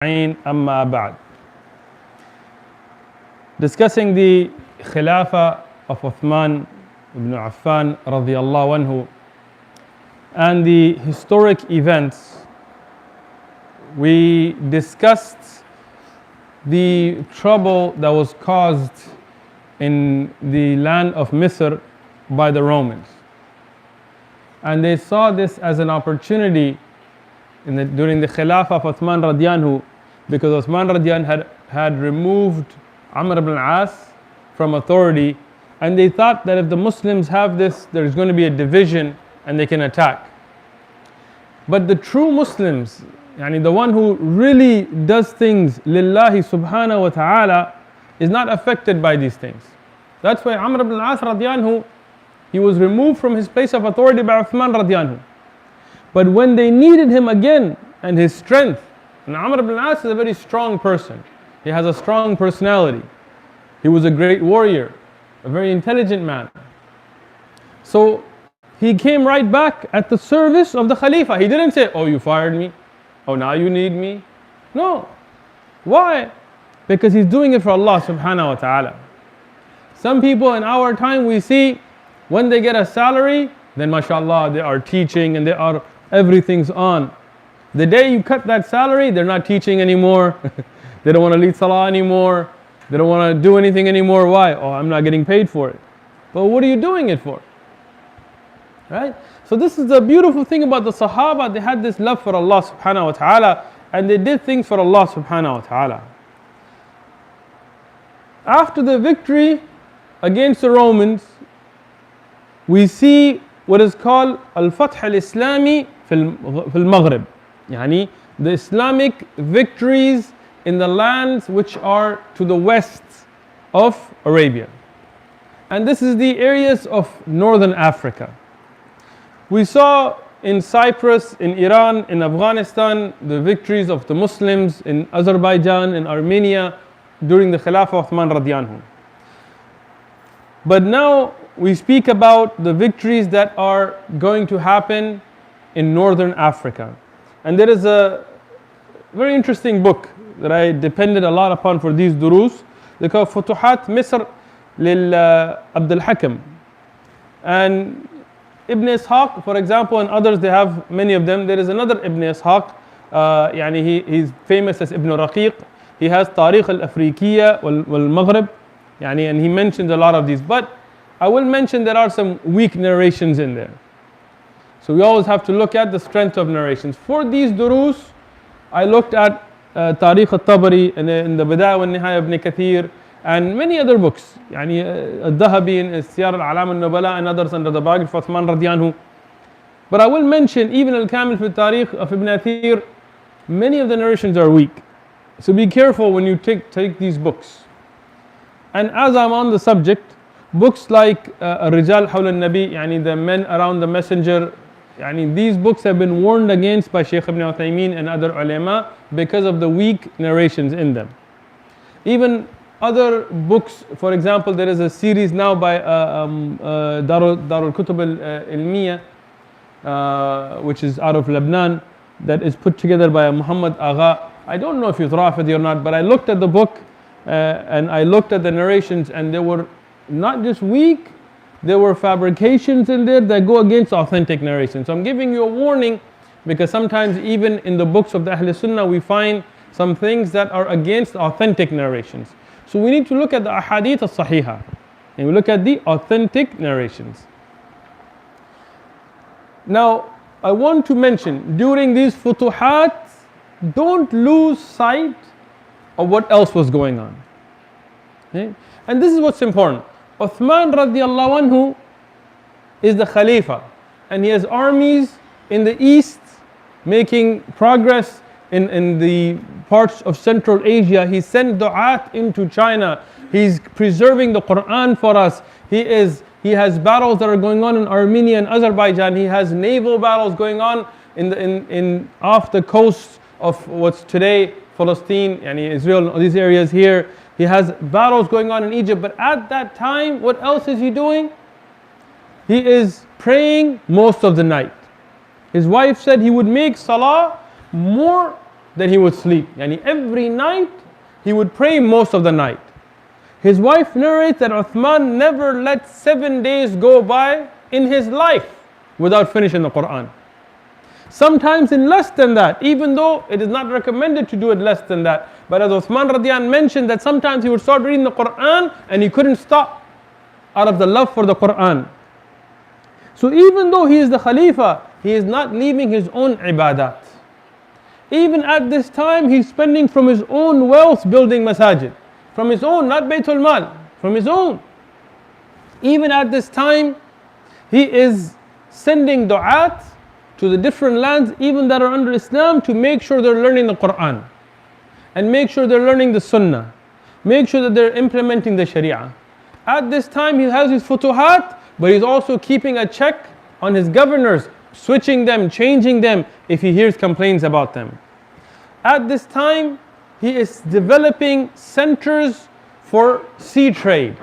أما بعد. Discussing the Khilafah of Uthman bin Affan radiallahu anhu and the historic events, we discussed the trouble that was caused in the land of Misr by the Romans. And they saw this as an opportunity during the Khilafah of Uthman radiallahu anhu, because Uthman radiallahu had removed Amr ibn al-As from authority, and they thought that if the Muslims have this, there's going to be a division and they can attack. But the true Muslims, the one who really does things lillahi subhanahu wa ta'ala, is not affected by these things. That's why Amr ibn al-As radiallahu anhu, he was removed from his place of authority by Uthman radiallahu anhu. But when they needed him again and his strength, and Amr ibn al-As is a very strong person, he has a strong personality, he was a great warrior, a very intelligent man. So he came right back at the service of the Khalifa. He didn't say, oh, you fired me, oh, now you need me. No. Why? Because he's doing it for Allah subhanahu wa ta'ala. Some people in our time, we see when they get a salary, then mashallah they are teaching and everything's on. The day you cut that salary, they're not teaching anymore. They don't want to lead salah anymore. They don't want to do anything anymore. Why? Oh, I'm not getting paid for it. But what are you doing it for? Right? So this is the beautiful thing about the Sahaba. They had this love for Allah subhanahu wa ta'ala, and they did things for Allah subhanahu wa ta'ala. After the victory against the Romans, we see what is called al-Fath al-Islami fil Maghrib. The Islamic victories in the lands which are to the west of Arabia. And this is the areas of northern Africa. We saw in Cyprus, in Iran, in Afghanistan, the victories of the Muslims in Azerbaijan, in Armenia, during the Khilafah of Uthman radiallahu anhu. But now we speak about the victories that are going to happen in northern Africa. And there is a very interesting book that I depended a lot upon for these durus. They call Futuhat Misr lil Abdul Hakim. And Ibn Ishaq, for example, and others, they have many of them. There is another Ibn Ishaq, he's famous as Ibn Raqiq. He has Tarikh al-Afriqiyya wal-Maghrib, and he mentions a lot of these. But I will mention there are some weak narrations in there. So we always have to look at the strength of narrations. For these durus, I looked at Tarikh al-Tabari and the Bidaya wa Nihaya ibn Kathir and many other books. Al-Dhahabi and Siyar al-Alam al-Nubala and others under the biography of Uthman radiallahu anhu. But I will mention even Al-Kamil fi Tarikh of Ibn Athir, many of the narrations are weak. So be careful when you take these books. And as I'm on the subject, books like Rijal Hawla al-Nabi, the men around the messenger, these books have been warned against by Shaykh ibn Uthaymeen and other ulama because of the weak narrations in them. Even other books, for example, there is a series now by Darul Kutub al-Ilmiya, which is out of Lebanon, that is put together by Muhammad Agha. I don't know if he's Rafidi or not, but I looked at the book and I looked at the narrations, and they were not just weak, there were fabrications in there that go against authentic narration. So I'm giving you a warning, because sometimes even in the books of the Ahl Sunnah we find some things that are against authentic narrations. So we need to look at the ahadith al-sahiha, and we look at the authentic narrations. Now I want to mention, during these futuhat, don't lose sight of what else was going on. Okay? And this is what's important. Uthman radiallahu anhu is the Khalifa, and he has armies in the east making progress in the parts of Central Asia. He sent du'at into China. He's preserving the Quran for us. He has battles that are going on in Armenia and Azerbaijan. He has naval battles going on in off the coast of what's today Palestine, Israel, these areas here. He has battles going on in Egypt. But at that time, what else is he doing? He is praying most of the night. His wife said he would make salah more then he would sleep. Yani every night he would pray most of the night. His wife narrates that Uthman never let 7 days go by in his life without finishing the Quran. Sometimes in less than that, even though it is not recommended to do it less than that. But as Uthman radiallahu anh mentioned, that sometimes he would start reading the Quran and he couldn't stop out of the love for the Quran. So even though he is the Khalifa, he is not leaving his own ibadat. Even at this time, he's spending from his own wealth building masajid. From his own, not Baytul Mal, from his own. Even at this time, he is sending du'at to the different lands, even that are under Islam, to make sure they're learning the Quran. And make sure they're learning the Sunnah. Make sure that they're implementing the Sharia. At this time, he has his futuhat, but he's also keeping a check on his governors, switching them, changing them if he hears complaints about them. At this time, he is developing centers for sea trade.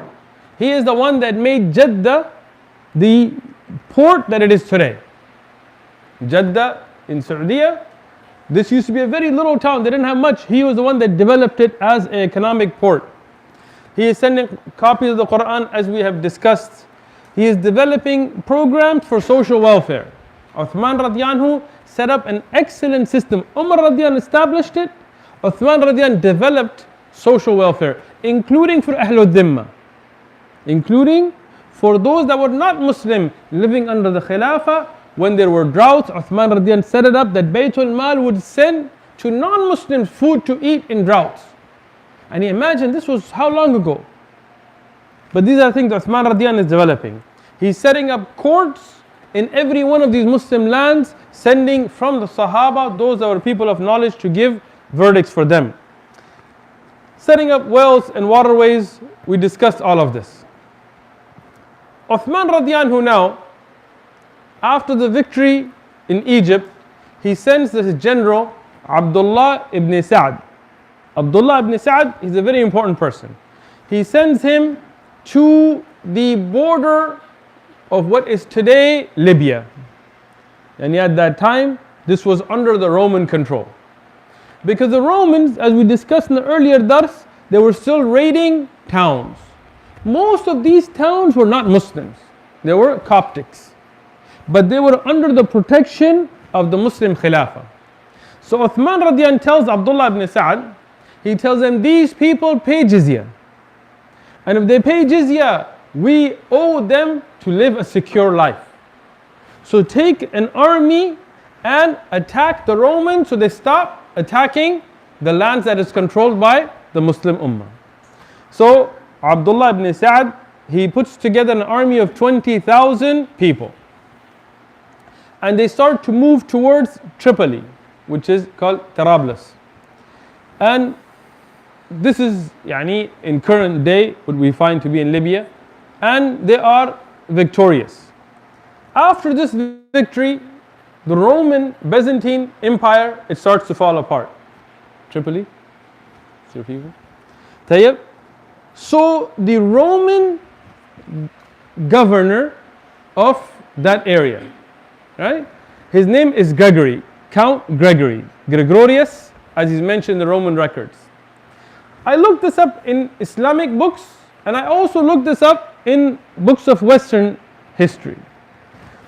He is the one that made Jeddah the port that it is today. Jeddah in Saudi, this used to be a very little town, they didn't have much. He was the one that developed it as an economic port. He is sending copies of the Quran as we have discussed. He is developing programs for social welfare. Uthman radiallahu anhu set up an excellent system. Umar radiallahu anhu established it. Uthman radiallahu anhu developed social welfare, including for Ahlul Dhimma, including for those that were not Muslim living under the Khilafah. When there were droughts, Uthman radiallahu anh set it up that Baytul Mal would send to non-Muslims food to eat in droughts. And you imagine this was how long ago? But these are things Uthman radiallahu anh is developing. He's setting up courts in every one of these Muslim lands, sending from the Sahaba, those that were people of knowledge, to give verdicts for them. Setting up wells and waterways, we discussed all of this. Uthman radiallahu anhu now, after the victory in Egypt, he sends this general, Abdullah ibn Sa'd. Abdullah ibn Sa'd is a very important person. He sends him to the border of what is today Libya. And at that time, this was under the Roman control. Because the Romans, as we discussed in the earlier dars, they were still raiding towns. Most of these towns were not Muslims. They were Coptics. But they were under the protection of the Muslim Khilafah. So Uthman radiallahu anh tells Abdullah ibn Sa'd, he tells them, these people pay jizya. And if they pay jizya, we owe them to live a secure life. So take an army and attack the Romans so they stop attacking the lands that is controlled by the Muslim Ummah. So Abdullah ibn Sa'd, he puts together an army of 20,000 people. And they start to move towards Tripoli, which is called Tarablus. And this is in current day what we find to be in Libya. And they are victorious. After this victory, the Roman Byzantine Empire, it starts to fall apart. Tripoli? Is there people? Tayyib. So the Roman governor of that area, right? His name is Gregory, Count Gregory, Gregorius, as is mentioned in the Roman records. I looked this up in Islamic books, and I also looked this up in books of Western history.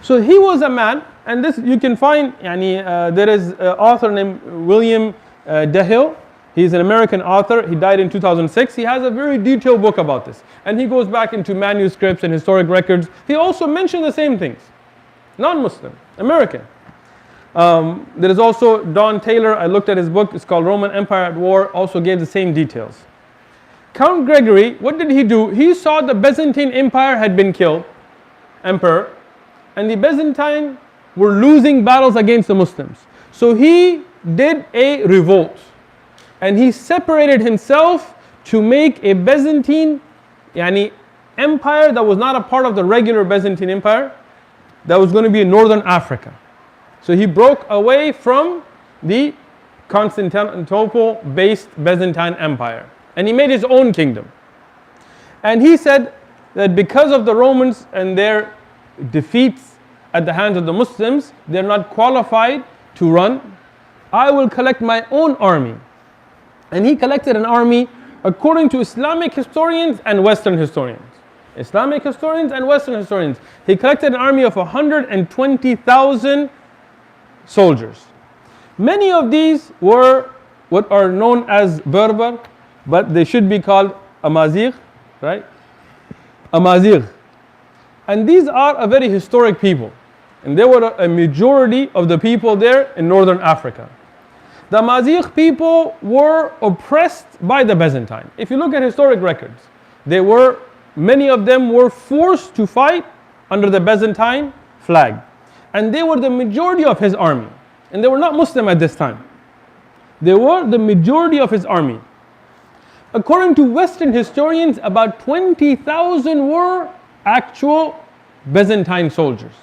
So he was a man, and this you can find, there is an author named William Dehill. He's an American author. He died in 2006. He has a very detailed book about this. And he goes back into manuscripts and historic records. He also mentioned the same things. Non-Muslim, American. There is also Don Taylor. I looked at his book. It's called Roman Empire at War. Also gave the same details. Count Gregory, what did he do? He saw the Byzantine Empire had been killed, emperor, and the Byzantine were losing battles against the Muslims. So he did a revolt. And he separated himself to make a Byzantine empire that was not a part of the regular Byzantine Empire, that was going to be in northern Africa. So he broke away from the Constantinople-based Byzantine Empire. And he made his own kingdom. And he said that because of the Romans and their defeats at the hands of the Muslims, they're not qualified to run. I will collect my own army. And he collected an army according to Islamic historians and Western historians. Islamic historians and Western historians. He collected an army of 120,000 soldiers. Many of these were what are known as Berber, but they should be called Amazigh, right? Amazigh. And these are a very historic people. And they were a majority of the people there in northern Africa. The Amazigh people were oppressed by the Byzantines. If you look at historic records, many of them were forced to fight under the Byzantine flag. And they were the majority of his army. And they were not Muslim at this time. They were the majority of his army. According to Western historians, about 20,000 were actual Byzantine soldiers.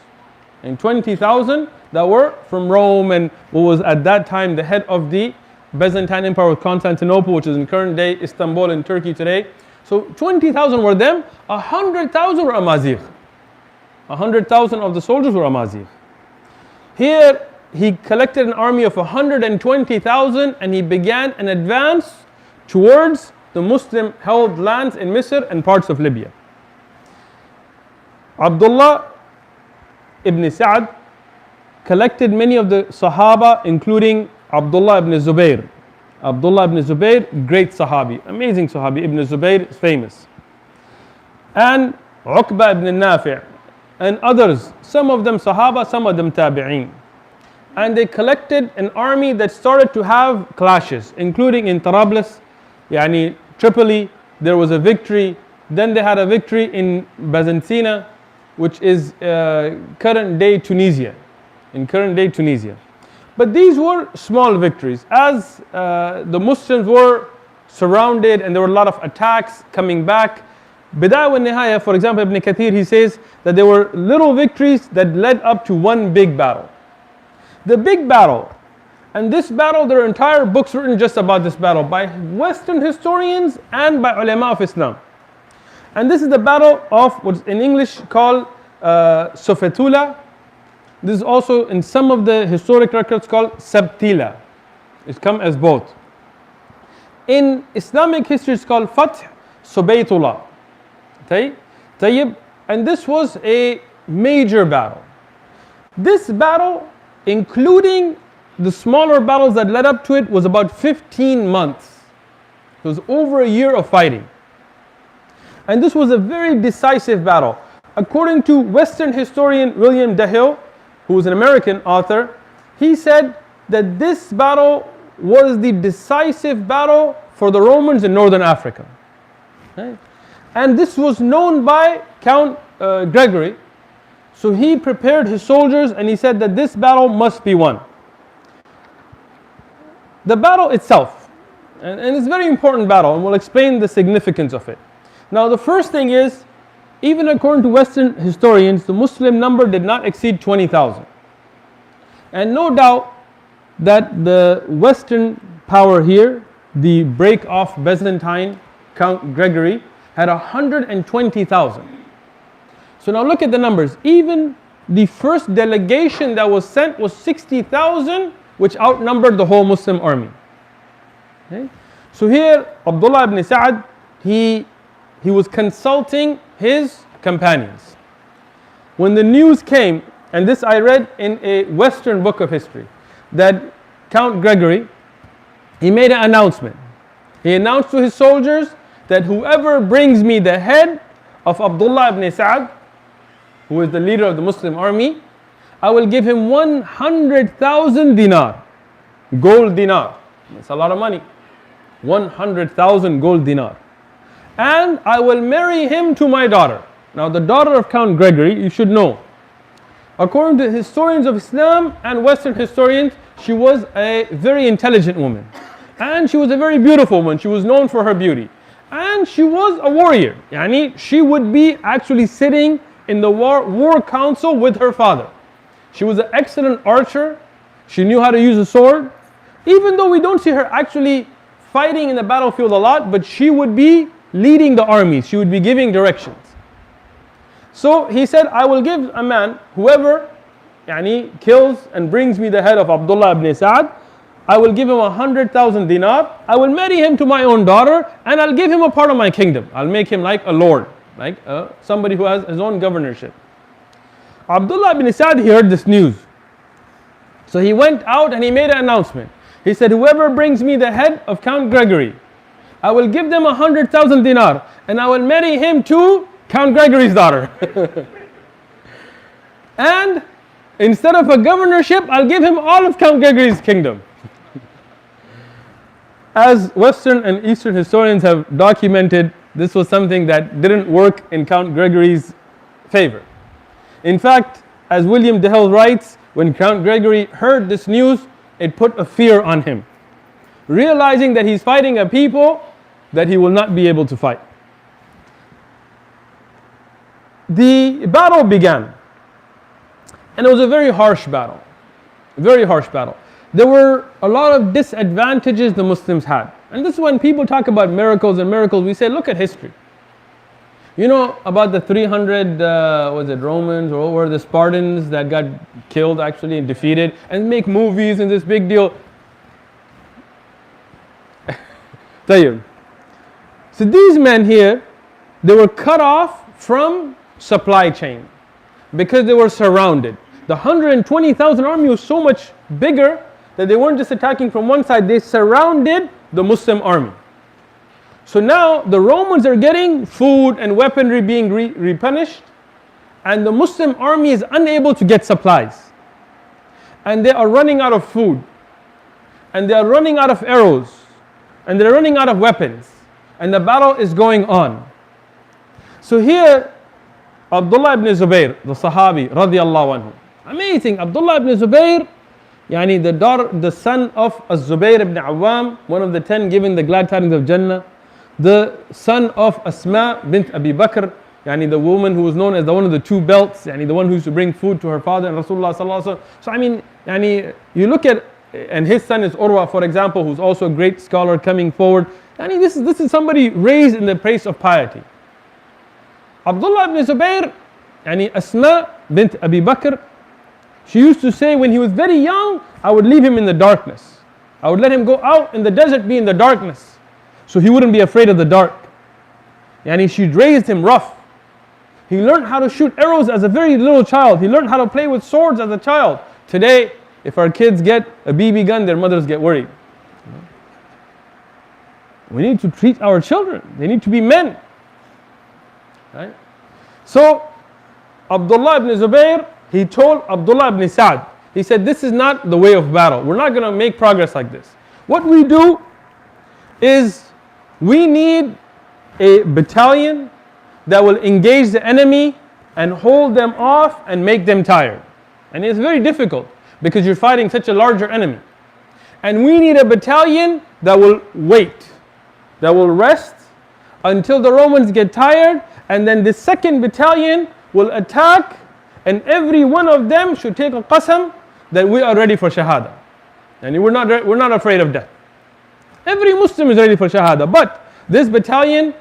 And 20,000 that were from Rome and what was at that time the head of the Byzantine Empire with Constantinople, which is in current day Istanbul in Turkey today. So 20,000 were them, 100,000 were Amazigh. 100,000 of the soldiers were Amazigh. Here he collected an army of 120,000 and he began an advance towards the Muslim held lands in Misr and parts of Libya. Abdullah ibn Sa'd collected many of the Sahaba, including Abdullah ibn Zubayr. Abdullah ibn Zubayr, great Sahabi, amazing Sahabi. Ibn Zubayr is famous. And Uqba ibn Nafi' and others, some of them Sahaba, some of them Tabi'een. And they collected an army that started to have clashes, including in Tarablis, Tripoli, there was a victory. Then they had a victory in Byzantina, which is current day Tunisia. In current day Tunisia. But these were small victories. As the Muslims were surrounded and there were a lot of attacks coming back. Bidayah wa Nihaya, for example, Ibn Kathir, he says that there were little victories that led up to one big battle. The big battle, and this battle, there are entire books written just about this battle by Western historians and by ulama of Islam. And this is the battle of what's in English called Sufetula. This is also in some of the historic records called Sbeitla. It's come as both. In Islamic history it's called Fath Sbeitla. And this was a major battle. This battle, including the smaller battles that led up to it, was about 15 months. It was over a year of fighting. And this was a very decisive battle. According to Western historian William Dahill, who was an American author, he said that this battle was the decisive battle for the Romans in northern Africa. Okay? And this was known by Count Gregory. So he prepared his soldiers and he said that this battle must be won. The battle itself, and it's a very important battle, and we'll explain the significance of it. Now the first thing is, even according to Western historians, the Muslim number did not exceed 20,000. And no doubt that the Western power here, the break-off Byzantine Count Gregory, had 120,000. So now look at the numbers. Even the first delegation that was sent was 60,000, which outnumbered the whole Muslim army. Okay? So here, Abdullah ibn Sa'd, he was consulting his companions. When the news came, and this I read in a Western book of history, that Count Gregory, he made an announcement. He announced to his soldiers that whoever brings me the head of Abdullah ibn Sa'd, who is the leader of the Muslim army, I will give him 100,000 dinar, gold dinar. That's a lot of money. 100,000 gold dinar. And I will marry him to my daughter. Now the daughter of Count Gregory, you should know, according to historians of Islam and Western historians, she was a very intelligent woman. And she was a very beautiful woman. She was known for her beauty. And she was a warrior. She would be actually sitting in the war council with her father. She was an excellent archer. She knew how to use a sword. Even though we don't see her actually fighting in the battlefield a lot, but she would be leading the armies. She would be giving directions. So he said, I will give a man, whoever kills and brings me the head of Abdullah ibn Sa'd, I will give him 100,000 dinar. I will marry him to my own daughter, and I'll give him a part of my kingdom. I'll make him like a lord, like somebody who has his own governorship. Abdullah ibn Sa'd, he heard this news. So he went out and he made an announcement. He said, whoever brings me the head of Count Gregory, I will give them 100,000 dinar, and I will marry him to Count Gregory's daughter. And instead of a governorship, I'll give him all of Count Gregory's kingdom. As Western and Eastern historians have documented, this was something that didn't work in Count Gregory's favor. In fact, as William DeHill writes, when Count Gregory heard this news, it put a fear on him, realizing that he's fighting a people that he will not be able to fight. The battle began, and it was a very harsh battle. Very harsh battle. There were a lot of disadvantages the Muslims had. And this is when people talk about miracles and miracles, we say, look at history. You know about the 300, Romans, or what were the Spartans that got killed actually and defeated, and make movies and this big deal. So these men here, they were cut off from supply chain because they were surrounded. The 120,000 army was so much bigger that they weren't just attacking from one side, they surrounded the Muslim army. So now the Romans are getting food and weaponry being replenished, and the Muslim army is unable to get supplies. And they are running out of food, and they are running out of arrows, and they're running out of weapons, and the battle is going on. So here, Abdullah ibn Zubayr, the Sahabi, radiallahu anhu. Amazing, Abdullah ibn Zubayr, the son of Az-Zubayr ibn Awam, one of the 10 given the glad tidings of Jannah, the son of Asma bint Abi Bakr, the woman who was known as the one of the two belts, the one who used to bring food to her father and Rasulullah sallallahu alaihi wasallam. So you look at, and his son is Urwa, for example, who's also a great scholar coming forward. This is somebody raised in the place of piety. Abdullah ibn Zubayr, Asma bint Abi Bakr, she used to say when he was very young, I would leave him in the darkness. I would let him go out in the desert, be in the darkness, so he wouldn't be afraid of the dark. She raised him rough. He learned how to shoot arrows as a very little child. He learned how to play with swords as a child. Today, if our kids get a BB gun, their mothers get worried. We need to treat our children. They need to be men. Right? So, Abdullah ibn Zubayr, he told Abdullah ibn Sa'd, he said, this is not the way of battle. We're not going to make progress like this. What we do is we need a battalion that will engage the enemy and hold them off and make them tired. And it's very difficult because you're fighting such a larger enemy. And we need a battalion that will wait, that will rest until the Romans get tired, and then the second battalion will attack, and every one of them should take a qasam that we are ready for shahada. And we're not afraid of death. Every Muslim is ready for shahada, but this battalion,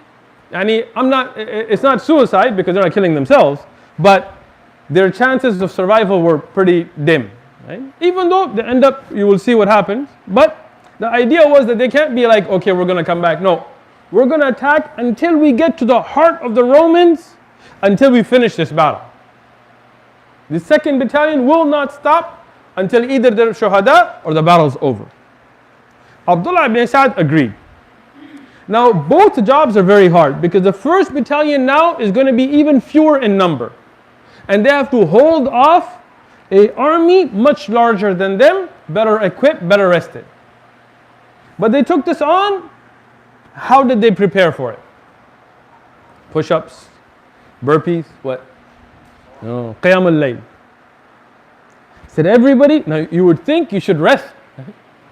it's not suicide because they're not killing themselves, but their chances of survival were pretty dim. Right? Even though they end up, you will see what happens, but the idea was that they can't be like, okay, we're going to come back. No, we're going to attack until we get to the heart of the Romans, until we finish this battle. The second battalion will not stop until either they're shuhada or the battle's over. Abdullah ibn Sa'd agreed. Now both jobs are very hard because the first battalion now is going to be even fewer in number. And they have to hold off an army much larger than them, better equipped, better rested. But they took this on. How did they prepare for it? Push-ups, burpees, what? No, Qiyam al-Layl. Said everybody, now you would think you should rest.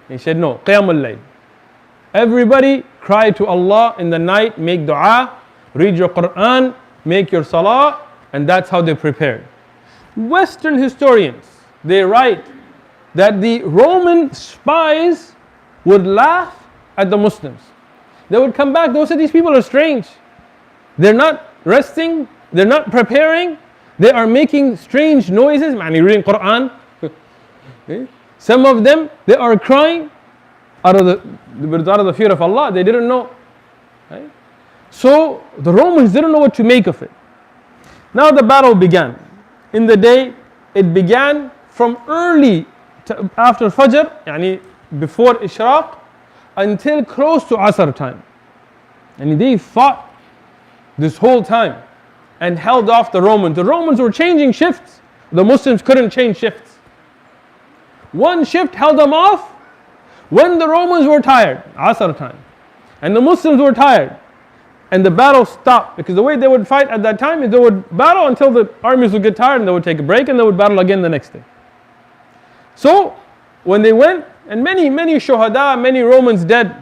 He said no, Qiyam al-Layl. Everybody cry to Allah in the night, make dua, read your Quran, make your salah, and that's how they prepared. Western historians, they write that the Roman spies would laugh at the Muslims. They would come back, they would say these people are strange. They're not resting, they're not preparing, they are making strange noises, reading Quran. Some of them, they are crying. out of the fear of Allah. They didn't know. Right? So the Romans didn't know what to make of it. Now the battle began. In the day, it began from early after Fajr, yani before Ishraq, until close to Asr time. And they fought this whole time and held off the Romans. The Romans were changing shifts. The Muslims couldn't change shifts. One shift held them off when the Romans were tired, Asr time. And the Muslims were tired. And the battle stopped, because the way they would fight at that time is they would battle until the armies would get tired and they would take a break and they would battle again the next day. So when they went, and many shuhada, many Romans dead.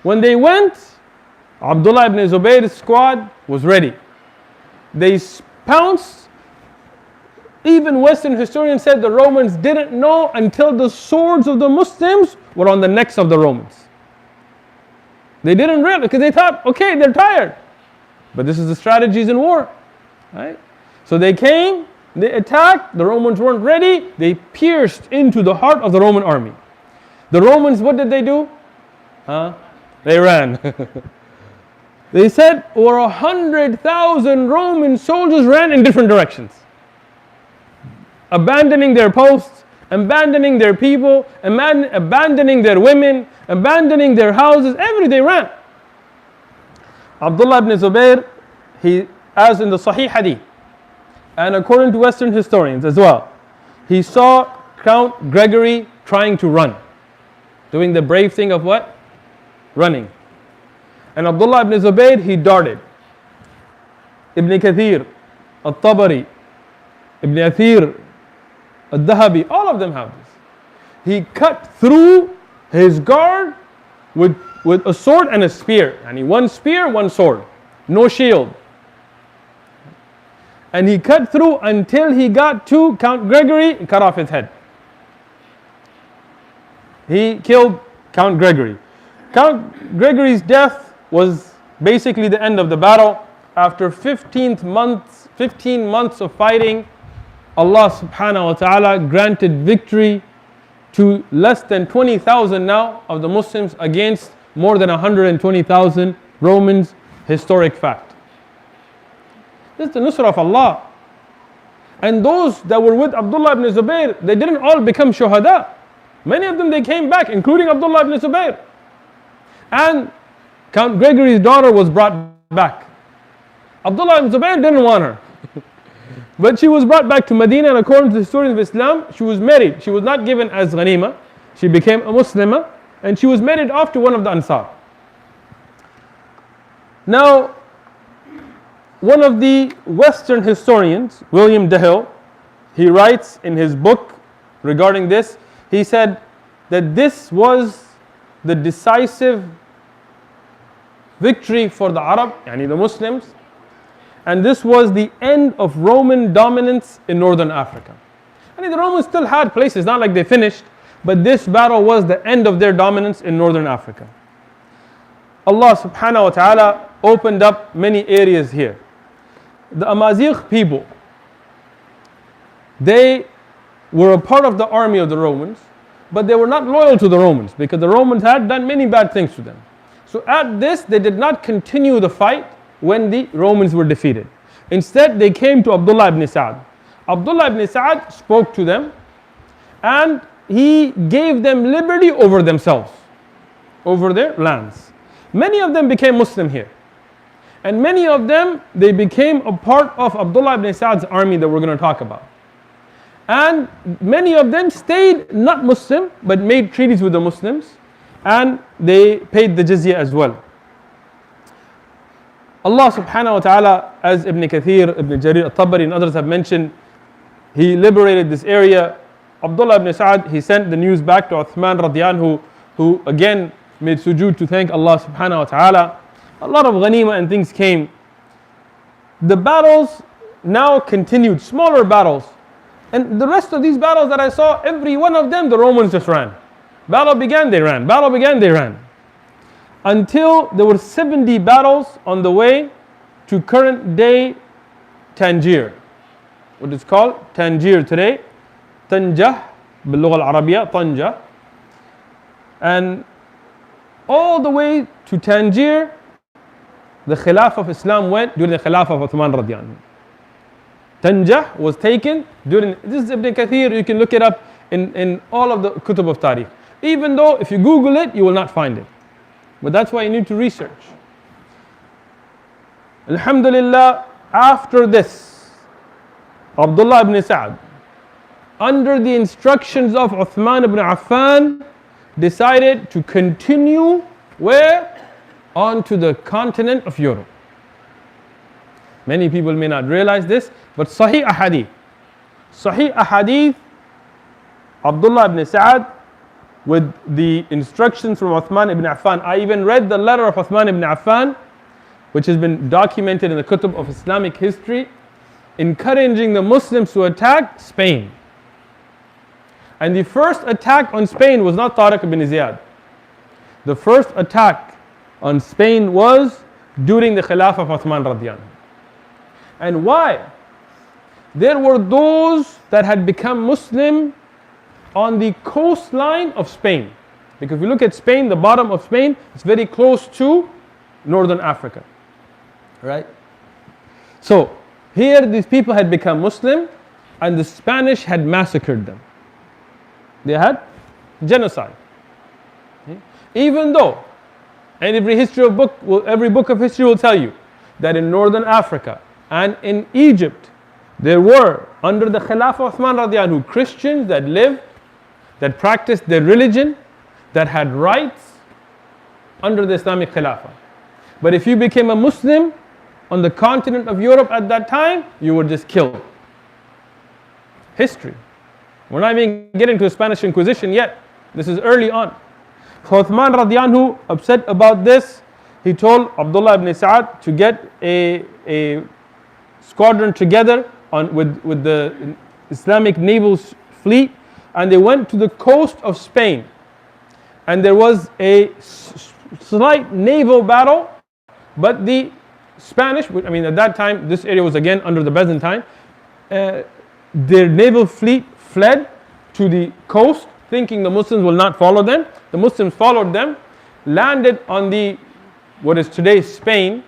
When they went, Abdullah ibn Zubayr's squad was ready. They pounced. Even Western historians said the Romans didn't know until the swords of the Muslims were on the necks of the Romans. They didn't realize, because they thought, okay, they're tired. But this is the strategies in war. Right? So they came, they attacked, the Romans weren't ready, they pierced into the heart of the Roman army. The Romans, what did they do? They ran. They said over 100,000 Roman soldiers ran in different directions, abandoning their posts, abandoning their people, abandoning their women, abandoning their houses, they ran. Abdullah ibn Zubayr, as in the Sahih Hadith, and according to Western historians as well, he saw Count Gregory trying to run, doing the brave thing of what? Running. And Abdullah ibn Zubayr, he darted. Ibn Kathir, Al-Tabari, Ibn Athir, Al-Dhahabi, all of them have this. He cut through his guard with a sword and a spear. And one spear, one sword. No shield. And he cut through until he got to Count Gregory and cut off his head. He killed Count Gregory. Count Gregory's death was basically the end of the battle. After 15 months of fighting, Allah subhanahu wa ta'ala granted victory to less than 20,000 now of the Muslims against more than 120,000 Romans. Historic fact. This is the nusrah of Allah. And those that were with Abdullah ibn Zubayr, they didn't all become shuhada. Many of them, they came back, including Abdullah ibn Zubayr. And Count Gregory's daughter was brought back. Abdullah ibn Zubayr didn't want her. But she was brought back to Medina, and according to the historians of Islam, she was married. She was not given as ghanima. She became a Muslimah, and she was married off to one of the Ansar. Now, one of the Western historians, William Dehill, he writes in his book regarding this, he said that this was the decisive victory for the Arab, yani the Muslims, and this was the end of Roman dominance in northern Africa. I mean, the Romans still had places, not like they finished, but this battle was the end of their dominance in northern Africa. Allah subhanahu wa ta'ala opened up many areas here. The Amazigh people, they were a part of the army of the Romans, but they were not loyal to the Romans because the Romans had done many bad things to them. So at this, they did not continue the fight when the Romans were defeated. Instead, they came to Abdullah ibn Sa'd. Abdullah ibn Sa'd spoke to them, and he gave them liberty over themselves, over their lands. Many of them became Muslim here. And many of them, they became a part of Abdullah ibn Sa'd's army that we're going to talk about. And many of them stayed not Muslim, but made treaties with the Muslims, and they paid the jizya as well. Allah subhanahu wa ta'ala, as Ibn Kathir, Ibn Jarir al-Tabari and others have mentioned, He liberated this area. Abdullah ibn Sa'd, he sent the news back to Uthman radiyan who again made sujood to thank Allah subhanahu wa ta'ala. A lot of ghanima and things came. The battles now continued, smaller battles. And the rest of these battles that I saw, every one of them, the Romans just ran. Battle began, they ran. Battle began, they ran. Until there were 70 battles on the way to current day Tangier. What is called Tangier today. Tanjah, باللغة العربية, Tanja. And all the way to Tangier, the Khilafah of Islam went during the Khilafah of Uthman radiallahu anhu. Tanjah was taken during, this is Ibn Kathir, you can look it up in all of the Kutub of Tariq. Even though if you Google it, you will not find it. But that's why you need to research. Alhamdulillah, after this, Abdullah ibn Sa'd, under the instructions of Uthman bin Affan, decided to continue where? Onto the continent of Europe. Many people may not realize this, but Sahih Ahadith, Abdullah ibn Sa'd, with the instructions from Uthman ibn Affan. I even read the letter of Uthman ibn Affan, which has been documented in the Kutub of Islamic history, encouraging the Muslims to attack Spain. And the first attack on Spain was not Tariq ibn Ziyad. The first attack on Spain was during the Khilafah of Uthman radiallahu anhu. And why? There were those that had become Muslim on the coastline of Spain. Because if you look at Spain, the bottom of Spain, it's very close to northern Africa. Right? So, here these people had become Muslim and the Spanish had massacred them. They had genocide. Okay? Even though, and every book of history will tell you that in northern Africa and in Egypt, there were, under the Khilafah of Uthman radiallahu anhu, Christians that lived, that practiced their religion, that had rights under the Islamic Khilafah. But if you became a Muslim on the continent of Europe at that time, you were just killed. History. We're not even getting to the Spanish Inquisition yet. This is early on. So Uthman radiallahu anhu, upset about this, he told Abdullah ibn Sa'd to get a squadron together with the Islamic naval fleet, and they went to the coast of Spain. And there was a slight naval battle, but the Spanish, I mean at that time, this area was again under the Byzantine, their naval fleet fled to the coast, thinking the Muslims will not follow them. The Muslims followed them, landed on the, what is today Spain,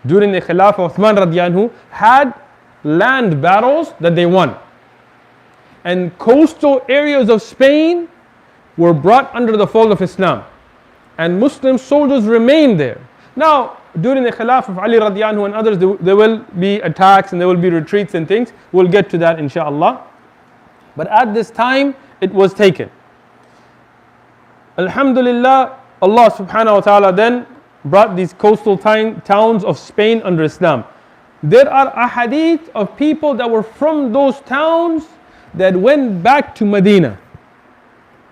during the Khilafah of Uthman radiallahu anhu, had land battles that they won. And coastal areas of Spain were brought under the fold of Islam. And Muslim soldiers remained there. Now, during the Khilafah of Ali radiallahu anhu and others, there will be attacks and there will be retreats and things. We'll get to that inshaAllah. But at this time, it was taken. Alhamdulillah, Allah subhanahu wa ta'ala then brought these coastal towns of Spain under Islam. There are ahadith of people that were from those towns that went back to Medina.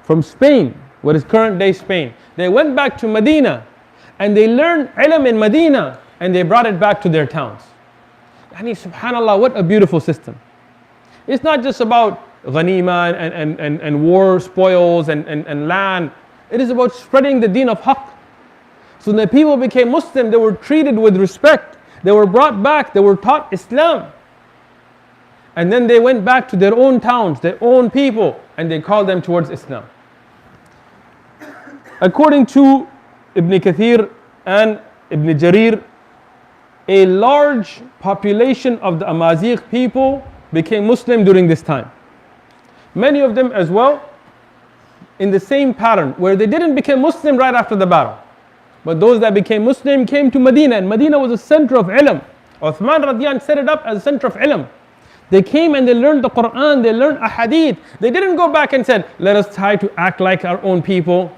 From Spain, what is current day Spain. They went back to Medina and they learned ilm in Medina and they brought it back to their towns. Yani subhanallah, what a beautiful system. It's not just about ghanima and war spoils and land. It is about spreading the deen of haqq. So when the people became Muslim, they were treated with respect. They were brought back, they were taught Islam. And then they went back to their own towns, their own people, and they called them towards Islam. According to Ibn Kathir and Ibn Jarir, a large population of the Amazigh people became Muslim during this time. Many of them as well in the same pattern, where they didn't become Muslim right after the battle. But those that became Muslim came to Medina, and Medina was a center of ilm. Uthman radiallahu anh set it up as a center of ilm. They came and they learned the Quran, they learned ahadith. They didn't go back and said, let us try to act like our own people.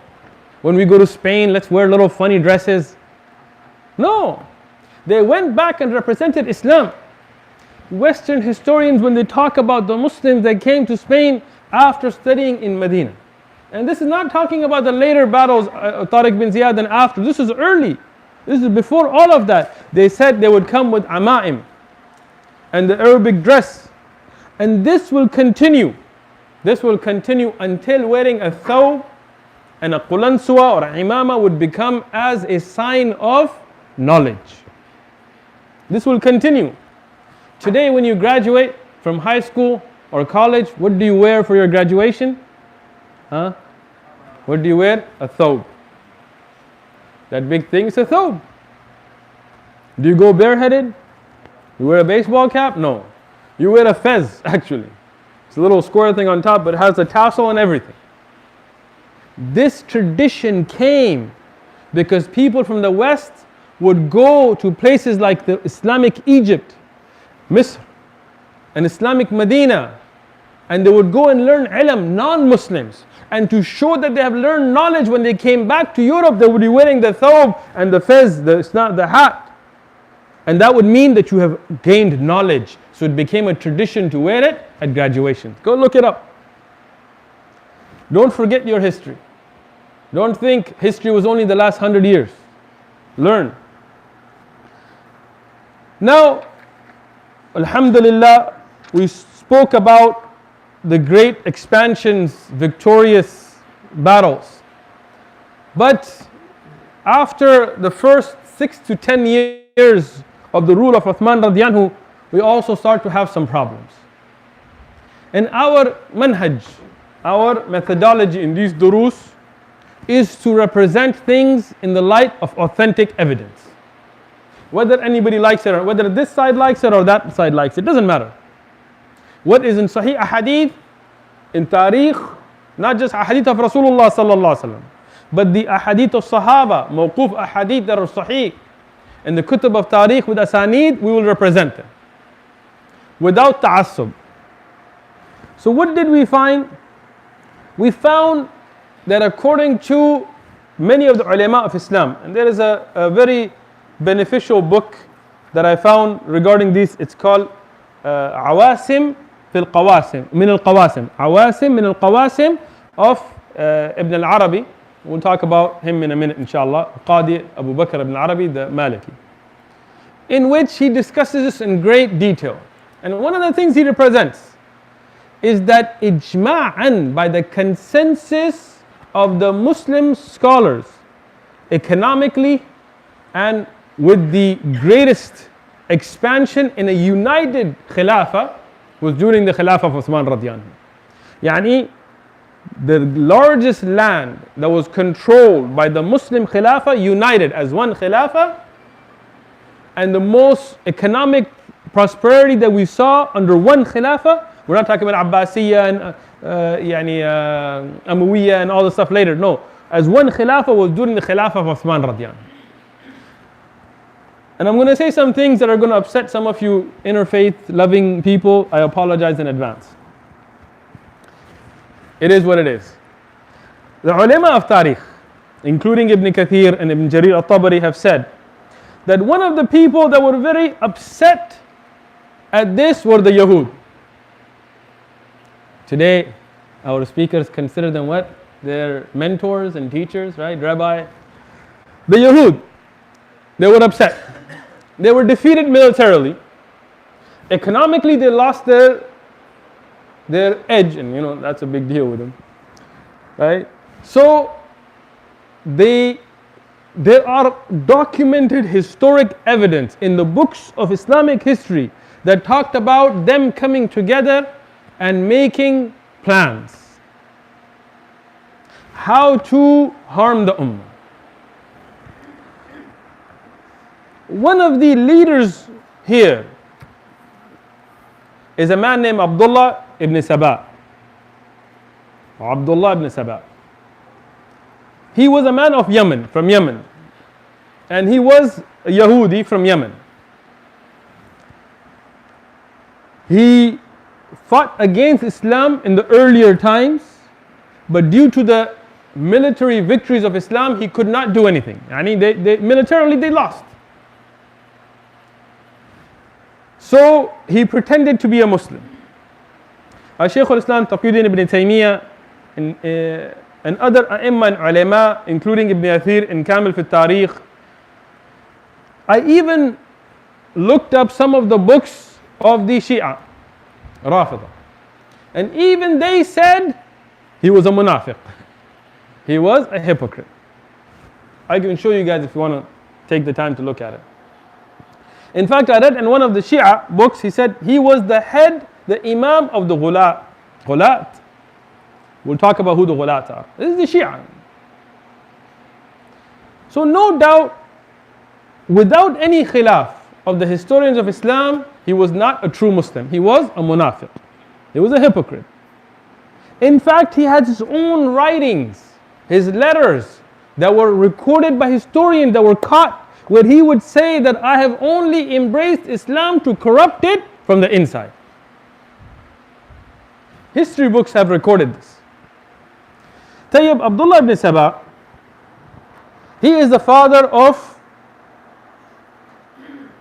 When we go to Spain, let's wear little funny dresses. No. They went back and represented Islam. Western historians, when they talk about the Muslims that came to Spain after studying in Medina. And this is not talking about the later battles, Tariq bin Ziyad and after. This is early. This is before all of that. They said they would come with ama'im and the Arabic dress. And this will continue. This will continue until wearing a thawb and a qulanswa or a imama would become as a sign of knowledge. This will continue. Today when you graduate from high school or college, what do you wear for your graduation? Huh? What do you wear? A thobe. That big thing is a thobe. Do you go bareheaded? You wear a baseball cap? No. You wear a fez, actually. It's a little square thing on top, but it has a tassel and everything. This tradition came because people from the West would go to places like the Islamic Egypt, Misr, and Islamic Medina, and they would go and learn ilm, non-Muslims. And to show that they have learned knowledge, when they came back to Europe, they would be wearing the thobe and the fez, the hat. And that would mean that you have gained knowledge. So it became a tradition to wear it at graduation. Go look it up. Don't forget your history. Don't think history was only the last 100 years. Learn. Now, alhamdulillah, we spoke about the great expansions, victorious battles. But after the first 6 to 10 years of the rule of Uthman radiallahu anhu, we also start to have some problems. And our manhaj, our methodology in these durus is to represent things in the light of authentic evidence. Whether anybody likes it or whether this side likes it or that side likes it, doesn't matter. What is in Sahih Ahadith, in Tariq, not just Ahadith of Rasulullah sallallahu alaihi wasallam, but the Ahadith of Sahaba, Mawquf Ahadith that are Sahih, and the Kutub of Tariq with Asanid, we will represent them without ta'assub. So what did we find? We found that according to many of the ulama of Islam, and there is a very beneficial book that I found regarding this, it's called Awasim fil Qawasim, min al Qawasim, Awasim min al Qawasim of Ibn al-Arabi. We'll talk about him in a minute, inshallah. Qadi Abu Bakr ibn Arabi, the Maliki, in which he discusses this in great detail. And one of the things he represents is that ijma'an, by the consensus of the Muslim scholars, economically and with the greatest expansion in a united Khilafah, was during the Khilafah of Uthman radiallahu anhu. Yani, the largest land that was controlled by the Muslim Khilafah united as one Khilafah, and the most economic prosperity that we saw under one Khilafah. We're not talking about Abbasiyya and Umayyah and all the stuff later. No, as one Khilafah was during the Khilafah of Uthman radiallahu anhu. And I'm going to say some things that are going to upset some of you interfaith loving people. I apologize in advance. It is what it is. The ulama of Tariq, including Ibn Kathir and Ibn Jarir al-Tabari, have said that one of the people that were very upset at this were the Yahud. Today, our speakers consider them what? Their mentors and teachers, right? Rabbi. The Yahud, they were upset. They were defeated militarily. Economically, they lost their edge, and that's a big deal with them, right? So there are documented historic evidence in the books of Islamic history that talked about them coming together and making plans how to harm the ummah. One of the leaders here is a man named Abdullah ibn Saba. Abdullah ibn Saba. He was a man of Yemen, from Yemen. And he was a Yahudi from Yemen. He fought against Islam in the earlier times, but due to the military victories of Islam, he could not do anything. Militarily they lost. So he pretended to be a Muslim. Shaykh al-Islam Taqiyuddin ibn Taymiyyah and other a'imma and ulama, including Ibn Kathir in Kamil fi Tariq. I even looked up some of the books of the Shia, Rafida. And even they said he was a munafiq. He was a hypocrite. I can show you guys if you want to take the time to look at it. In fact, I read in one of the Shia books, he said he was the head, the imam of the Ghulat. We'll talk about who the Ghulat are. This is the Shia. So no doubt, without any khilaf of the historians of Islam, he was not a true Muslim. He was a munafiq. He was a hypocrite. In fact, he had his own writings, his letters that were recorded by historians that were caught, where he would say that I have only embraced Islam to corrupt it from the inside. History books have recorded this. Tayyib, Abdullah ibn Saba, he is the father of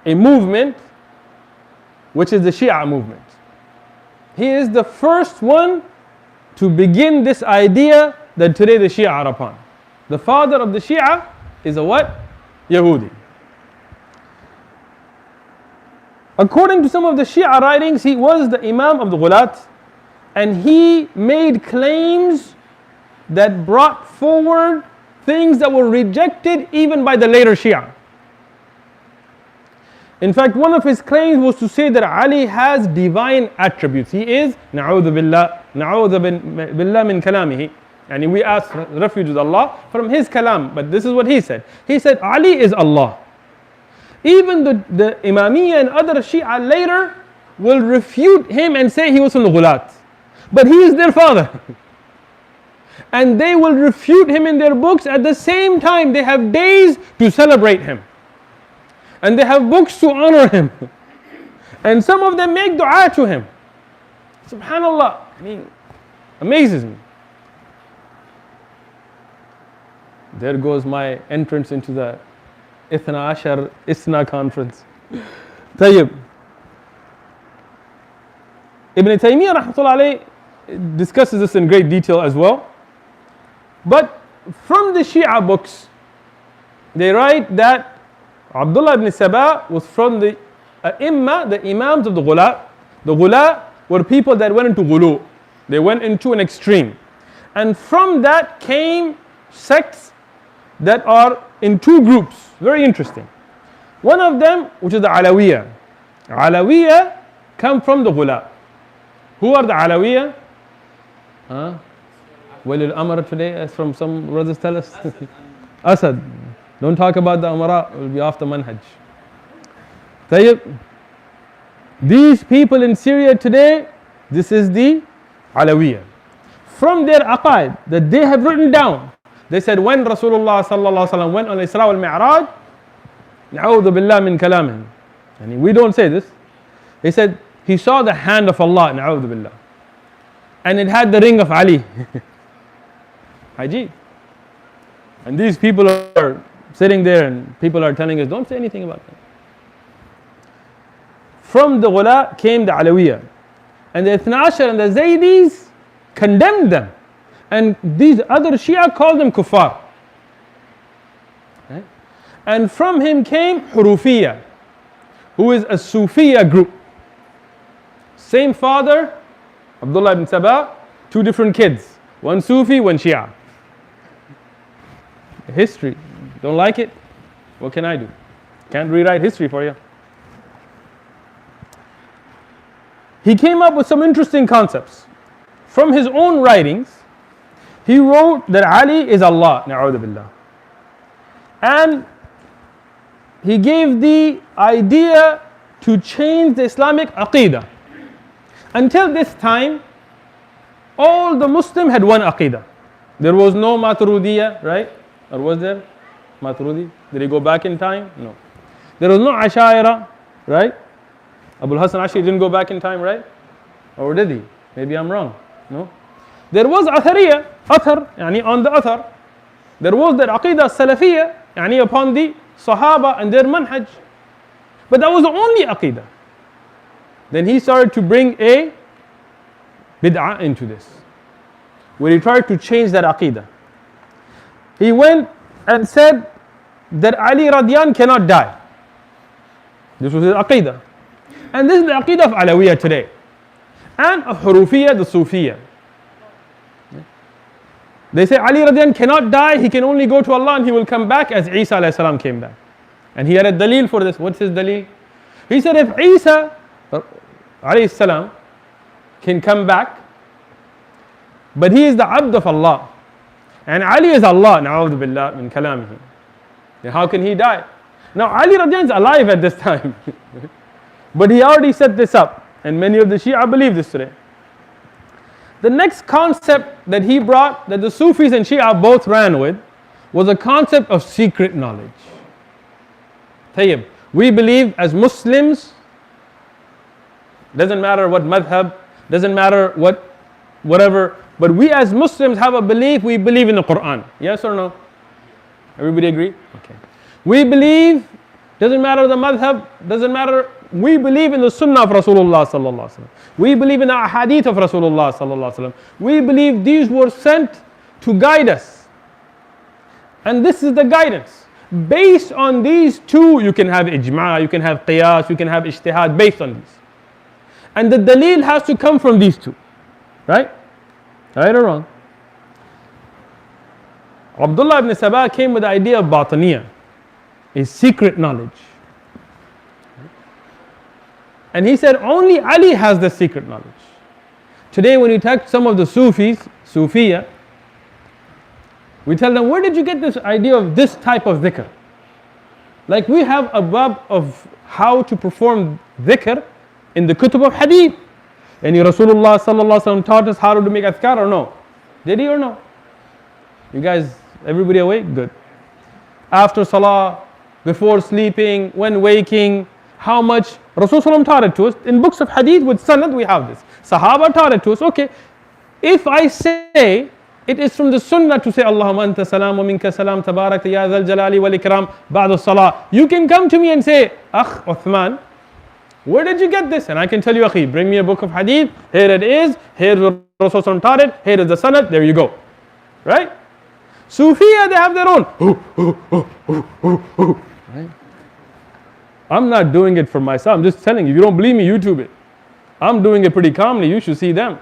a movement which is the Shia movement. He is the first one to begin this idea that today the Shia are upon. The father of the Shia is a what? Yahudi. According to some of the Shia writings, he was the Imam of the Ghulat, and he made claims that brought forward things that were rejected even by the later Shia. In fact, one of his claims was to say that Ali has divine attributes. He is, na'udhu billah min kalamihi. And we ask refuge with Allah from his kalam. But this is what he said. He said, Ali is Allah. Even the Imamiyya and other Shia later will refute him and say he was from the Ghulat. But he is their father. And they will refute him in their books. At the same time, they have days to celebrate him. And they have books to honor him. And some of them make dua to him. Subhanallah. I mean, amazes me. There goes my entrance into the Ithna Ashar Isna conference. Tayyib. Ibn Taymiyyah rahmatullah alayh discusses this in great detail as well. But from the Shia books, they write that Abdullah ibn Saba was from the Imma, the Imams of the Ghula. The Ghula were people that went into ghulu. They went into an extreme. And from that came sects that are in two groups. Very interesting. One of them, which is the Alawiyya. Alawiyya come from the Ghula. Who are the Alawiyya? Walil Amr today, as from some brothers tell us. Asad. Don't talk about the Amara, we'll be off the manhaj. Tayyib. These people in Syria today, this is the Alawiyya. From their aqaid that they have written down, they said when Rasulullah sallallahu alaihi wasallam went on Isra wal Mi'raj, na'udhu billah min kalamihim. And we don't say this. They said he saw the hand of Allah, na'udhu billah. And it had the ring of Ali. Ajib. And these people are sitting there and people are telling us, don't say anything about that. From the Ghula came the Alawiyya. And the Ithna Ashar and the Zaydis condemned them. And these other Shia called them kuffar. Right? And from him came Hurufiyya, who is a Sufiya group. Same father, Abdullah ibn Saba, two different kids. One Sufi, one Shia. History. Don't like it? What can I do? Can't rewrite history for you. He came up with some interesting concepts. From his own writings, he wrote that Ali is Allah, na'udhu billah. And he gave the idea to change the Islamic aqidah. Until this time, all the Muslims had one aqidah. There was no Maturidiyya, right? Or was there? Maturidi? Did he go back in time? No. There was no Ashaira, right? Abul Hasan Ashari didn't go back in time, right? Or did he? Maybe I'm wrong. No. There was Athariya, Athar, yani on the Athar. There was that Aqidah Salafiyya, yani upon the Sahaba and their manhaj. But that was the only Aqidah. Then he started to bring a bid'ah into this, where he tried to change that Aqidah. He went and said that Ali Radiyan cannot die. This was his Aqidah. And this is the Aqidah of Alawiyya today. And of Hurufiyya, the Sufiyya. They say Ali Radiyan cannot die, he can only go to Allah and he will come back as Isa alayhi salam came back. And he had a dalil for this. What's his dalil? He said if Isa alayhi salam can come back, but he is the abd of Allah, and Ali is Allah, na'udhu billah min kalamihi. Then how can he die? Now Ali radiallahu anhu is alive at this time. But he already set this up. And many of the Shia believe this today. The next concept that he brought, that the Sufis and Shia both ran with, was a concept of secret knowledge. Tayyib. We believe as Muslims, doesn't matter what madhab, doesn't matter whatever, but we as Muslims have a belief, we believe in the Quran. Yes or no? Everybody agree? Okay. We believe, doesn't matter the madhab, doesn't matter, we believe in the sunnah of Rasulullah sallallahu alaihi wasallam. We believe in the ahadith of Rasulullah sallallahu alaihi wasallam. We believe these were sent to guide us. And this is the guidance. Based on these two, you can have ijma', you can have qiyas, you can have ijtihad based on these. And the dalil has to come from these two. Right? Right or wrong? Abdullah ibn Sabah came with the idea of bataniyah, a secret knowledge. And he said only Ali has the secret knowledge. Today when you talk to some of the Sufis, Sufiya, we tell them, where did you get this idea of this type of dhikr? Like we have a bab of how to perform dhikr in the kutub of hadith. And Rasulullah sallallahu alaihi wasallam taught us how to make adhkar or no? Did he or no? You guys, everybody awake? Good. After salah, before sleeping, when waking, how much? Rasulullah taught it to us. In books of hadith with sanad we have this. Sahaba taught it to us. Okay, if I say it is from the sunnah to say Allahumma anta salam wa minka salam tabarak ya dhal jalali wal ikram ba'da salah, you can come to me and say, Akh Uthman, where did you get this? And I can tell you, Akhi, bring me a book of hadith, here it is, here's what Rasulullah taught it, here is the sanad, there you go. Right? Sufiya, they have their own. Right? I'm not doing it for myself, I'm just telling you, if you don't believe me, YouTube it. I'm doing it pretty calmly, you should see them.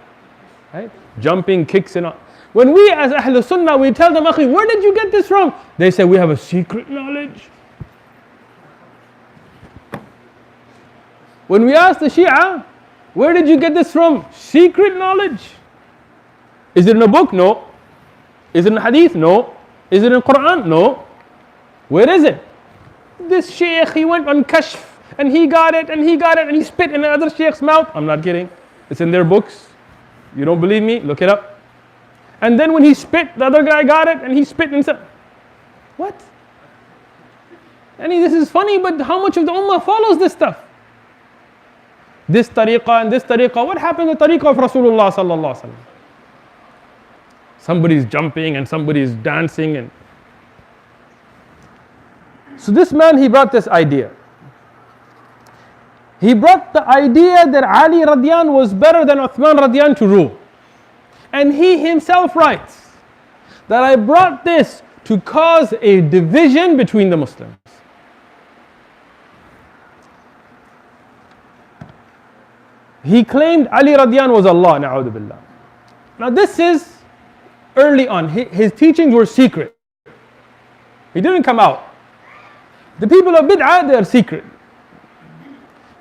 Right? Jumping, kicks and all. When we as Ahlul Sunnah, we tell them, Akhi, where did you get this from? They say, we have a secret knowledge. When we ask the Shia, where did you get this from? Secret knowledge. Is it in a book? No. Is it in hadith? No. Is it in Quran? No. Where is it? This sheikh, he went on kashf and he got it and he got it and he spit in another sheikh's mouth. I'm not kidding. It's in their books. You don't believe me? Look it up. And then when he spit, the other guy got it and he spit and said, what? This is funny, but how much of the ummah follows this stuff? This tariqah and this tariqah. What happened to the tariqah of Rasulullah sallallahu alaihi wasallam? Somebody's jumping and somebody's dancing. And so this man, he brought this idea. He brought the idea that Ali radiallahu anh was better than Uthman radiallahu anh to rule. And he himself writes that I brought this to cause a division between the Muslims. He claimed Ali radiallahu anh was Allah, na'udhu billah. Now this is early on. His teachings were secret. He didn't come out. The people of bid'ah, they are secret.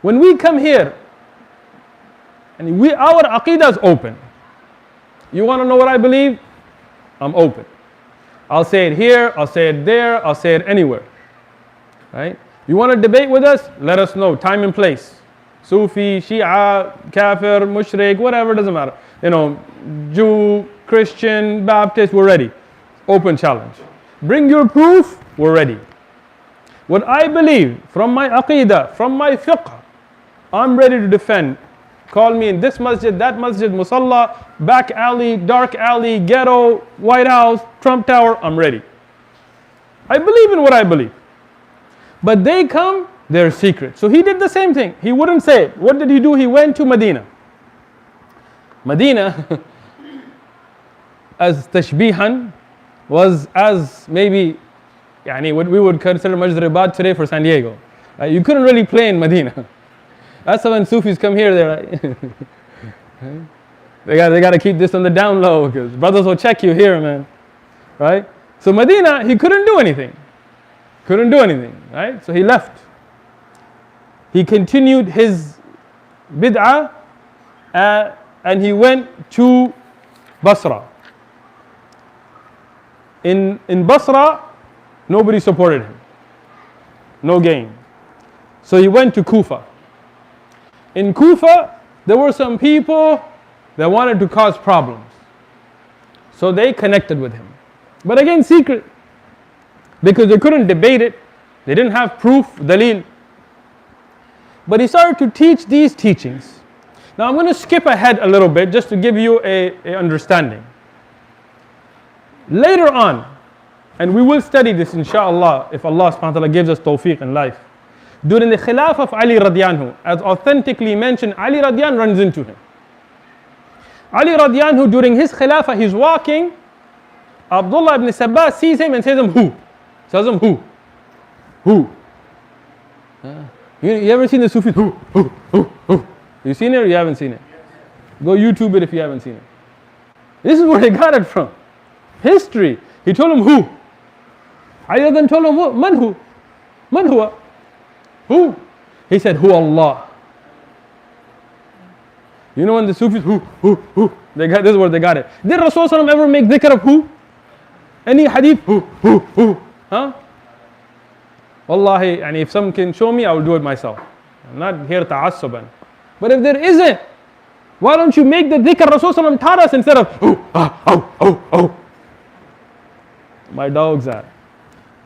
When we come here, and our aqidah is open. You want to know what I believe? I'm open. I'll say it here, I'll say it there, I'll say it anywhere. Right? You want to debate with us? Let us know, time and place. Sufi, Shia, Kafir, Mushrik, whatever, doesn't matter. Jew, Christian, Baptist, we're ready. Open challenge. Bring your proof, we're ready. What I believe from my aqidah, from my fiqh, I'm ready to defend. Call me in this masjid, that masjid, musalla, back alley, dark alley, ghetto, White House, Trump Tower, I'm ready. I believe in what I believe. But they come, they're secret. So he did the same thing. He wouldn't say it. What did he do? He went to Medina. Medina, as tashbihan, was as maybe, what we would consider Masjid Ribat today for San Diego. You couldn't really play in Medina. That's why when Sufis come here, they're like, they got to keep this on the down low because brothers will check you here, man. Right? So Medina, he couldn't do anything. Right? So he left. He continued his bid'ah and he went to Basra. In Basra, nobody supported him. no gain. So he went to Kufa. In Kufa, there were some people that wanted to cause problems. So they connected with him. But again, secret. Because they couldn't debate it. They didn't have proof, dalil. But he started to teach these teachings. Now I'm going to skip ahead a little bit just to give you a understanding. Later on, and we will study this inshallah if Allah subhanahu wa ta'ala gives us tawfiq in life. During the Khilafah of Ali radiyanhu, as authentically mentioned, Ali radiyan runs into him. Ali radiyanhu, during his Khilafah, he's walking. Abdullah ibn Sabah sees him and says him, who? Tells him, who? Who? You ever seen the Sufis? Who? You seen it or you haven't seen it? Go YouTube it if you haven't seen it. This is where they got it from. History. He told him who? Ali then told him what? Man who? Man huwa? Who? He said, who Allah. You know when the Sufis, who? They got, this is where they got it. Did Rasulullah ever make dhikr of who? Any hadith? Who? Huh? Wallahi, and if someone can show me, I will do it myself. I'm not here ta'assuban. But if there isn't, why don't you make the dhikr Rasulullah taught us instead of oh. My dog's at.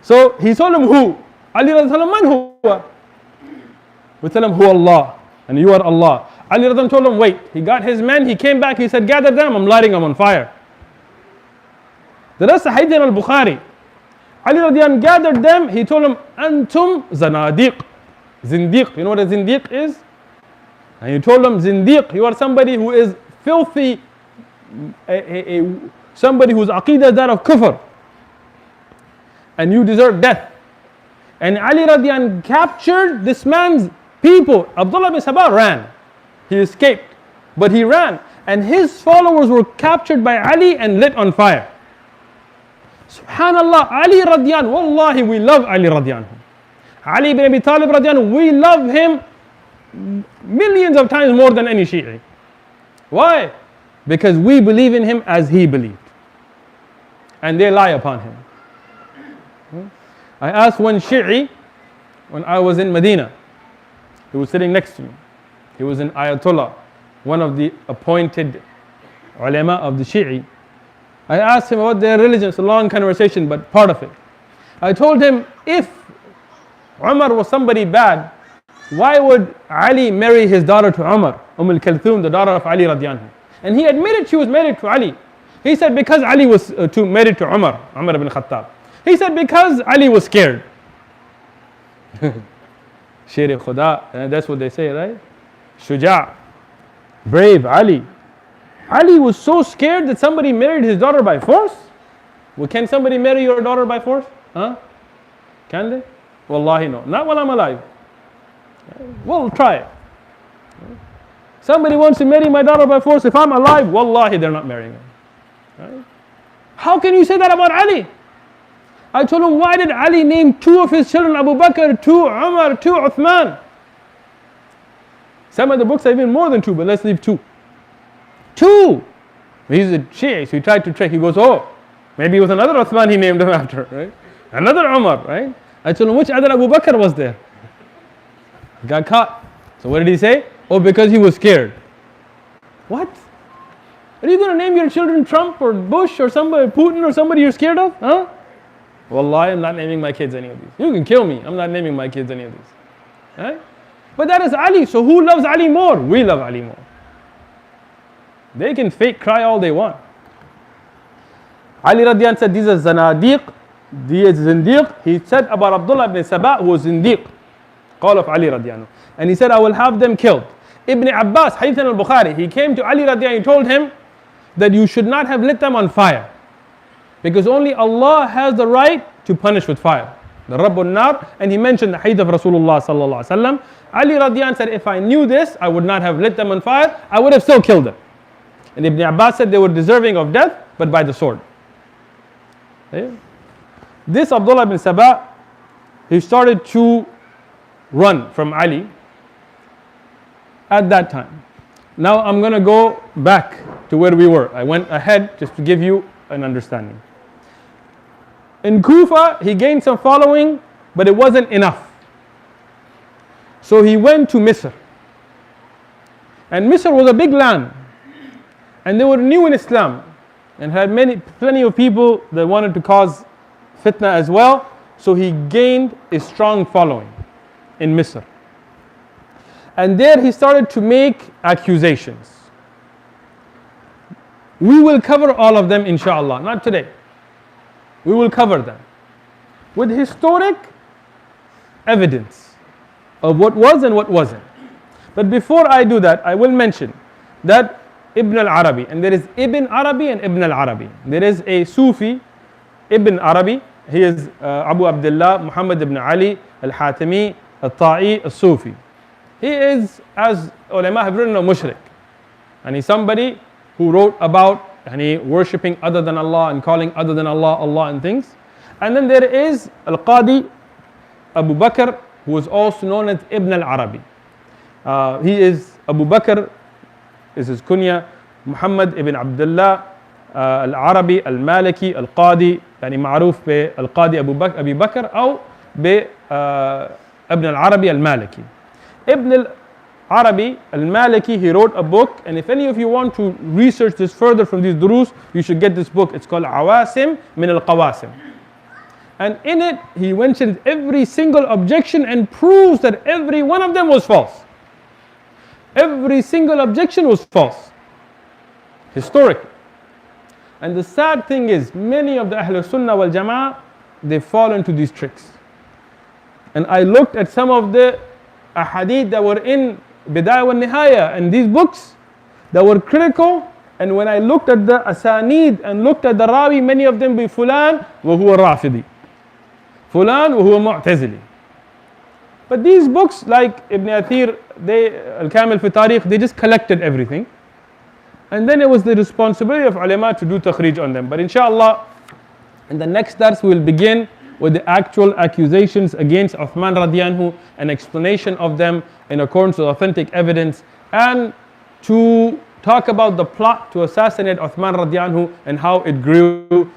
So he told him who? Ali radiallahu man huwa? We tell him who Allah, and you are Allah. Ali radiallahu told him wait. He got his men, he came back, he said gather them, I'm lighting them on fire. That's the hadith in al-Bukhari. Ali radiallahu gathered them, he told them antum zanadiq. Zindiq, you know what a zindiq is? And he told them zindiq, you are somebody who is filthy, somebody whose aqidah is that of kufr. And you deserve death. And Ali radiallahu captured this man's people. Abdullah bin Sabah ran. He escaped. But he ran. And his followers were captured by Ali and lit on fire. Subhanallah, Ali radiallahu, wallahi we love Ali radiallahu. Ali ibn Abi Talib radiallahu, we love him millions of times more than any Shi'i. Why? Because we believe in him as he believed. And they lie upon him. I asked one Shi'i when I was in Medina. He was sitting next to me. He was an Ayatollah, one of the appointed ulama of the Shi'i. I asked him about their religion. It's a long conversation, but part of it. I told him, if Umar was somebody bad, why would Ali marry his daughter to Umar, al-Kalthum, the daughter of Ali radiallahu? And he admitted she was married to Ali. He said because Ali was married to Umar ibn Khattab. He said because Ali was scared. Sher Khuda, that's what they say, right? Shuja', brave Ali. Ali was so scared that somebody married his daughter by force. Well, can somebody marry your daughter by force? Huh? Can they? Wallahi no. Not while I'm alive. Well, try it. Somebody wants to marry my daughter by force. If I'm alive, wallahi they're not marrying her. Right? How can you say that about Ali? I told him, why did Ali name two of his children, Abu Bakr, two Umar, two Uthman? Some of the books are even more than two, but let's leave two. Two! He's a Shi'i, so he tried to trick. He goes, oh, maybe it was another Uthman he named him after, right? Another Umar, right? I told him, which other Abu Bakr was there? He got caught. So what did he say? Oh, because he was scared. What? Are you going to name your children Trump or Bush or somebody, Putin or somebody you're scared of? Huh? Wallahi, I'm not naming my kids any of these. You can kill me. I'm not naming my kids any of these. Right? But that is Ali. So who loves Ali more? We love Ali more. They can fake cry all they want. Ali radiallahu said, these are zanadiq. These zindiq. He said about Abdullah ibn Sabah who was zindiq. Call of Ali radiallahu. And he said, I will have them killed. Ibn Abbas, hadith al-Bukhari, he came to Ali radiallahu and told him that you should not have lit them on fire. Because only Allah has the right to punish with fire. The Rabbun Nar. And he mentioned the hadith of Rasulullah sallallahu alaihi wasallam. Ali radiallahu said, if I knew this, I would not have lit them on fire. I would have still killed them. And Ibn Abbas said they were deserving of death, but by the sword. Okay? This Abdullah ibn Sabah, he started to run from Ali at that time. Now I'm going to go back to where we were. I went ahead just to give you an understanding. In Kufa, he gained some following, but it wasn't enough. So he went to Misr. And Misr was a big land. And they were new in Islam. And had plenty of people that wanted to cause fitna as well. So he gained a strong following in Misr. And there he started to make accusations. We will cover all of them inshallah, not today. We will cover them with historic evidence of what was and what wasn't. But before I do that, I will mention that Ibn al-Arabi, and there is Ibn Arabi and Ibn al-Arabi. There is a Sufi, Ibn Arabi. He is Abu Abdullah Muhammad ibn Ali al-Hatimi al-Ta'i al-Sufi. He is, as ulama have written, a mushrik. And he's somebody who wrote about worshipping other than Allah and calling other than Allah, Allah and things. And then there is Al-Qadi Abu Bakr, who is also known as Ibn al-Arabi. He is Abu Bakr, is his kunya, Muhammad ibn Abdullah al-Arabi al-Maliki al-Qadi, يعني معروف بالقاضي أبي بكر أو بابن العربي المالكي. Ibn al-Arabi al-Maliki, he wrote a book, and if any of you want to research this further from these durus, you should get this book. It's called Awasim min al-Qawasim. And in it, he mentions every single objection and proves that every one of them was false. Every single objection was false, historically. And the sad thing is, many of the Ahlul Sunnah wal Jama'ah, they fall into these tricks. And I looked at some of the ahadith that were in Bidayah wa Nihaya and these books that were critical, and when I looked at the asanid and looked at the rawi, many of them be fulan wa huwa rafidi, fulan wa huwa mu'tazili. But these books like Ibn Athir, Al-Kamil fi Tarikh, they just collected everything. And then it was the responsibility of ulama to do takhrij on them. But inshallah, in the next dars we will begin with the actual accusations against Uthman radiallahu anhu, an explanation of them in accordance with authentic evidence, and to talk about the plot to assassinate Uthman radiallahu anhu and how it grew.